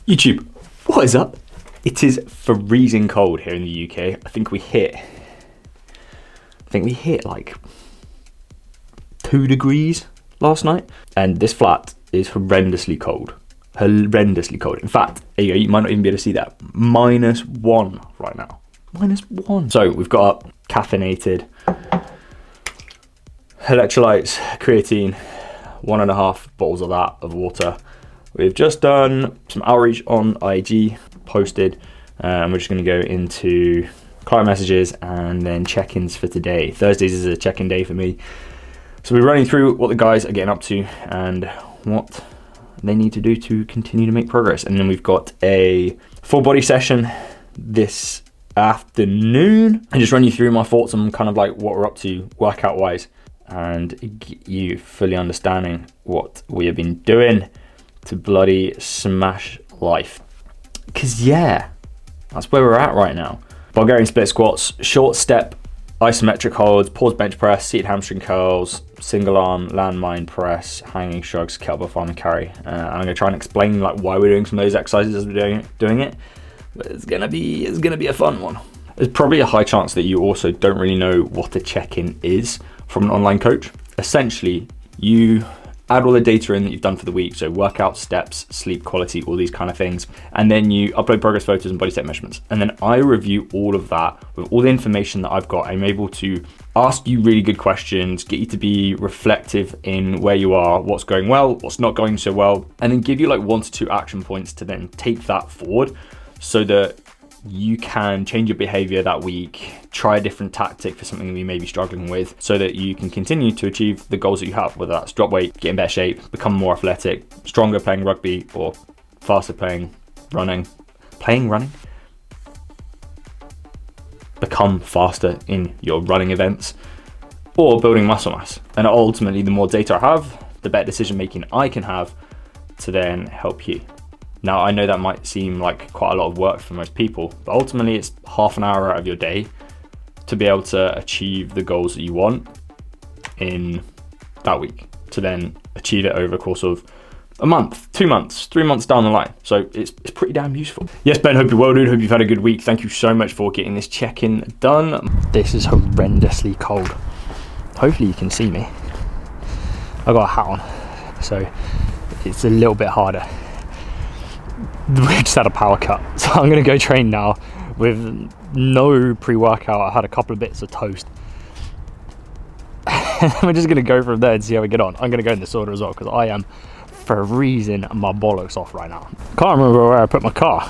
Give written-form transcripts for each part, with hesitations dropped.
YouTube, what is up? It is freezing cold here in the UK. I think we hit like 2 degrees last night, and this flat is horrendously cold. In fact, there you go, you might not even be able to see that. -1 right now. -1. So we've got caffeinated electrolytes, creatine, 1.5 bottles of that, of water. We've just done some outreach on IG, posted, and we're just going to go into client messages and then check-ins for today. Thursdays is a check-in day for me. So we're running through what the guys are getting up to and what they need to do to continue to make progress. And then we've got a full body session this afternoon and just run you through my thoughts on kind of like what we're up to workout wise and get you fully understanding what we have been doing to bloody smash life. Cause yeah, that's where we're at right now. Bulgarian split squats, short step, isometric holds, pause bench press, seated hamstring curls, single arm, landmine press, hanging shrugs, kettlebell farm and carry. I'm gonna try and explain like why we're doing some of those exercises as we're doing it. But it's gonna be a fun one. There's probably a high chance that you also don't really know what a check-in is from an online coach. Essentially, you add all the data in that you've done for the week, so workout, steps, sleep quality, all these kind of things, and then you upload progress photos and body state measurements. And then I review all of that with all the information that I've got. I'm able to ask you really good questions, get you to be reflective in where you are, what's going well, what's not going so well, and then give you like 1 to 2 action points to then take that forward so that you can change your behavior that week, try a different tactic for something that you may be struggling with so that you can continue to achieve the goals that you have, whether that's drop weight, get in better shape, become more athletic, stronger playing rugby, or faster running, become faster in your running events, or building muscle mass. And ultimately, the more data I have, the better decision making I can have to then help you. Now, I know that might seem like quite a lot of work for most people, but ultimately it's half an hour out of your day to be able to achieve the goals that you want in that week, to then achieve it over the course of a month, 2 months, 3 months down the line. So it's pretty damn useful. Yes, Ben, hope you're well, dude. Hope you've had a good week. Thank you so much for getting this check-in done. This is horrendously cold. Hopefully you can see me. I got a hat on, so it's a little bit harder. We just had a power cut, so I'm gonna go train now with no pre-workout. I had a couple of bits of toast. We're just gonna go from there and see how we get on. I'm gonna go in this order as well because I am freezing my bollocks off right now. Can't remember where I put my car.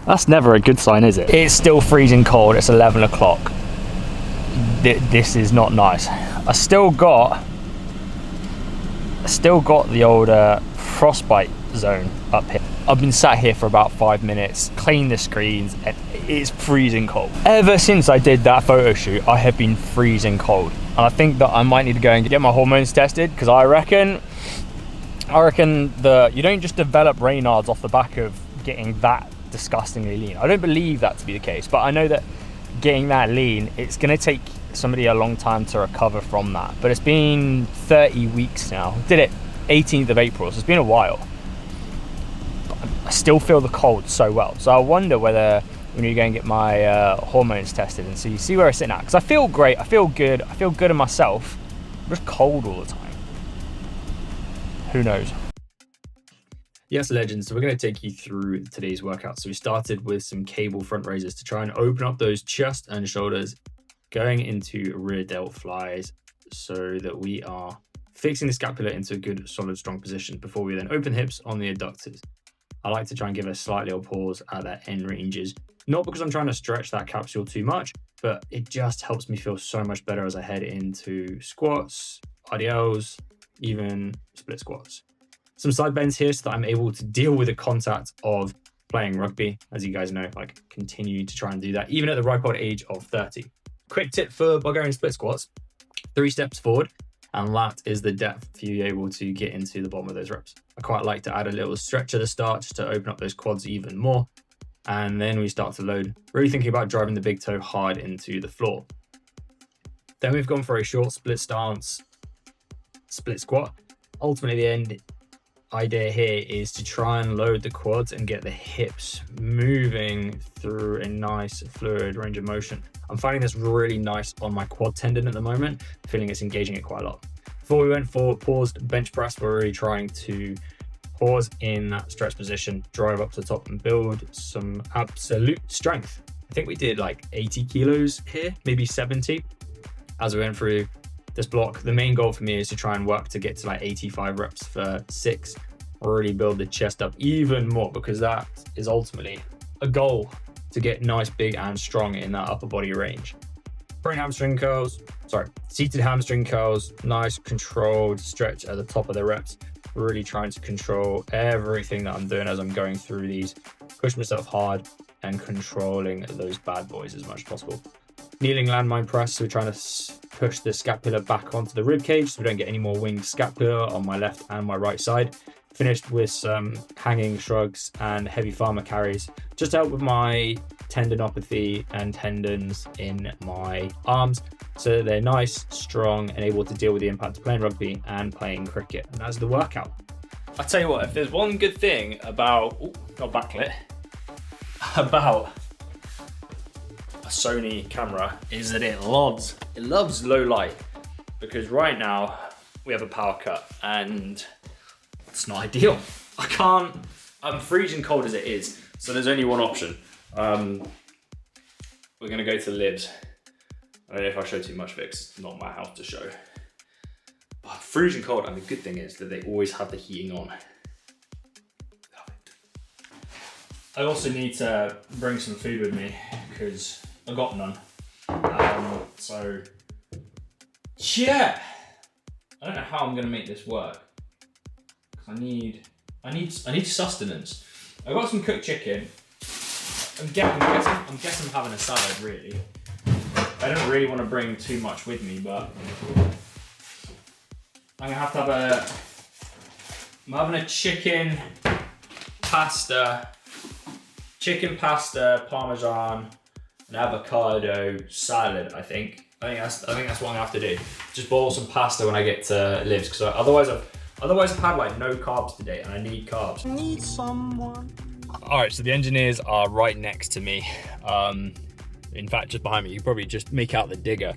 That's never a good sign, is it? It's still freezing cold. It's 11 o'clock. This is not nice. I still got the old frostbite zone up here. I've been sat here for about 5 minutes, cleaned the screens, and it's freezing cold. Ever since I did that photo shoot, I have been freezing cold. And I think that I might need to go and get my hormones tested because I reckon you don't just develop Raynaud's off the back of getting that disgustingly lean. I don't believe that to be the case, but I know that getting that lean, it's gonna take somebody a long time to recover from that. But it's been 30 weeks now. Did it 18th of April, so it's been a while. I still feel the cold so well. So I wonder whether we need to go and get my hormones tested and see where I sit now. Because I feel great, I feel good in myself. I'm just cold all the time. Who knows? Yes, legends. So we're going to take you through today's workout. So we started with some cable front raises to try and open up those chest and shoulders, going into rear delt flies so that we are fixing the scapula into a good, solid, strong position before we then open hips on the adductors. I like to try and give a slight little pause at that end ranges, not because I'm trying to stretch that capsule too much, but it just helps me feel so much better as I head into squats, RDLs, even split squats. Some side bends here so that I'm able to deal with the contact of playing rugby. As you guys know, I continue to try and do that, even at the ripe old age of 30. Quick tip for Bulgarian split squats, 3 steps forward, and that is the depth for you able to get into the bottom of those reps. I quite like to add a little stretch at the start just to open up those quads even more. And then we start to load, really thinking about driving the big toe hard into the floor. Then we've gone for a short split stance, split squat. Ultimately, at the end, idea here is to try and load the quads and get the hips moving through a nice fluid range of motion. I'm finding this really nice on my quad tendon at the moment, feeling it's engaging it quite a lot. Before we went for paused bench press, we're really trying to pause in that stretch position, drive up to the top and build some absolute strength. I think we did like 80 kilos here, maybe 70 as we went through this block. The main goal for me is to try and work to get to like 85 reps for 6, really build the chest up even more, because that is ultimately a goal, to get nice, big and strong in that upper body range. Seated hamstring curls, nice controlled stretch at the top of the reps. Really trying to control everything that I'm doing as I'm going through these, push myself hard and controlling those bad boys as much as possible. Kneeling landmine press, so we're trying to push the scapula back onto the rib cage so we don't get any more winged scapula on my left and my right side. Finished with some hanging shrugs and heavy farmer carries, just to help with my tendinopathy and tendons in my arms, so they're nice, strong, and able to deal with the impact of playing rugby and playing cricket. And that's the workout. I tell you what, if there's one good thing about backlit about a Sony camera, is that it loves low light, because right now we have a power cut and it's not ideal. I'm freezing cold as it is, so there's only one option. We're gonna go to Libs. I don't know if I show too much of it, 'cause it's not my house to show. But freezing cold, and the good thing is that they always have the heating on. Love it. I also need to bring some food with me, because I got none. So yeah, I don't know how I'm gonna make this work. I need sustenance. I got some cooked chicken. I'm guessing I'm having a salad, really. I don't really want to bring too much with me, but I'm gonna have to have I'm having a chicken pasta, parmesan, and avocado salad. I think that's what I'm gonna have to do. Just boil some pasta when I get to Livs, because otherwise I've had like no carbs today, and I need carbs. Need someone. All right, so the engineers are right next to me. In fact, just behind me. You probably just make out the digger.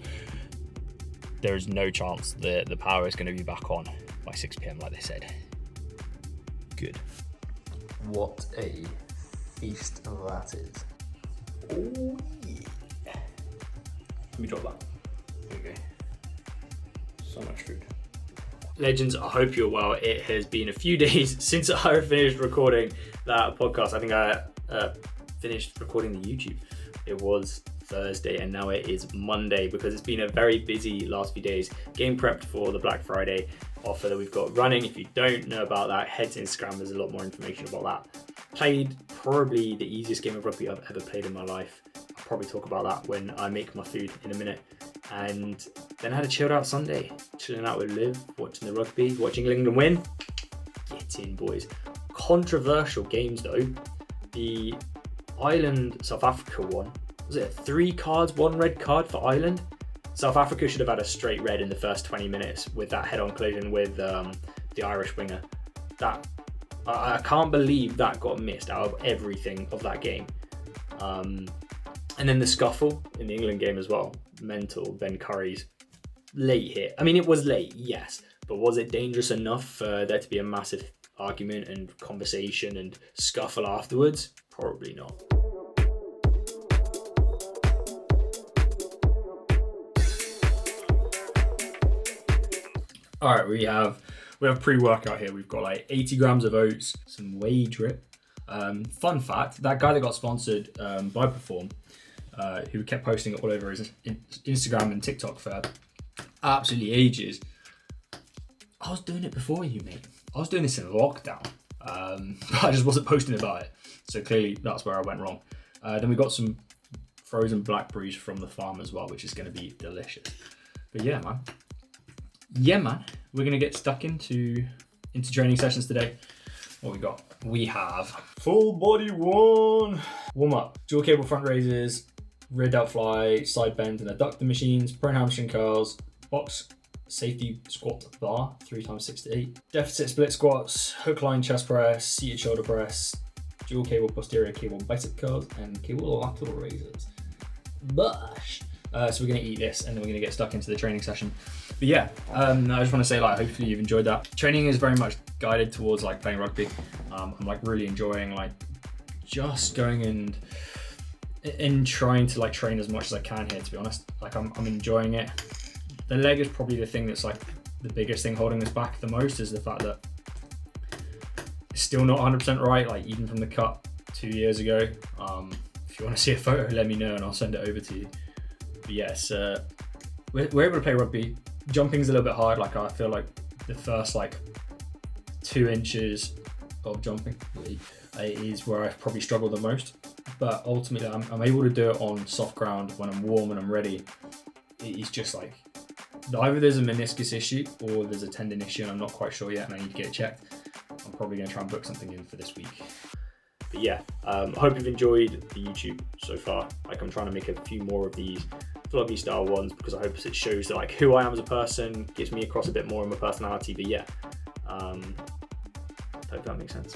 There is no chance the power is going to be back on by 6 p.m. like they said. Good. What a feast that is. Oh yeah. Let me drop that. There we go. So much food. Legends, I hope you're well. It has been a few days since I finished recording that podcast. I think I finished recording the YouTube. It was Thursday and now it is Monday, because it's been a very busy last few days. Game prepped for the Black Friday offer that we've got running. If you don't know about that, head to Instagram. There's a lot more information about that. Played probably the easiest game of rugby I've ever played in my life. I'll probably talk about that when I make my food in a minute. And then I had a chilled out Sunday, chilling out with Liv, watching the rugby, watching England win. Get in, boys. Controversial games though. The Ireland South Africa one, was it 3 cards, 1 red card for Ireland? South Africa should have had a straight red in the first 20 minutes with that head-on collision with the Irish winger. That I can't believe that got missed out of everything of that game. And then the scuffle in the England game as well. Mental. Ben Curry's late hit. I mean, it was late, yes, but was it dangerous enough for there to be a massive argument and conversation and scuffle afterwards? Probably not. All right, we have pre-workout here. We've got like 80 grams of oats, some whey drip. Fun fact, that guy that got sponsored by Perform, who kept posting it all over his Instagram and TikTok for absolutely ages. I was doing it before you, mate. I was doing this in lockdown, but I just wasn't posting about it. So clearly that's where I went wrong. Then we got some frozen blackberries from the farm as well, which is going to be delicious. But yeah, man. We're going to get stuck into training sessions today. What we got? We have full body one. Warm up. Dual cable front raises, rear delt fly, side bend and adductor machines, prone hamstring curls, box safety squat bar, 3 times 6 to 8. Deficit split squats, hook line chest press, seated shoulder press, dual cable posterior cable bicep curls, and cable lateral raises. Bush. So we're gonna eat this, and then we're gonna get stuck into the training session. But yeah, I just want to say, like, hopefully you've enjoyed that. Training is very much guided towards like playing rugby. I'm like really enjoying like just going and trying to like train as much as I can here. To be honest, like I'm enjoying it. The leg is probably the thing that's like the biggest thing holding us back the most, is the fact that it's still not 100% right. Like even from the cut 2 years ago. If you want to see a photo, let me know and I'll send it over to you. But yes, we're able to play rugby. Jumping's a little bit hard. Like I feel like the first like 2 inches of jumping is where I probably struggle the most. But ultimately, I'm able to do it on soft ground when I'm warm and I'm ready. It's just like either there's a meniscus issue or there's a tendon issue, and I'm not quite sure yet, and I need to get it checked. I'm probably going to try and book something in for this week. But yeah, I hope you've enjoyed the YouTube so far. Like I'm trying to make a few more of these vloggy style ones because I hope it shows that like who I am as a person, gets me across a bit more of my personality. But yeah, hope that makes sense.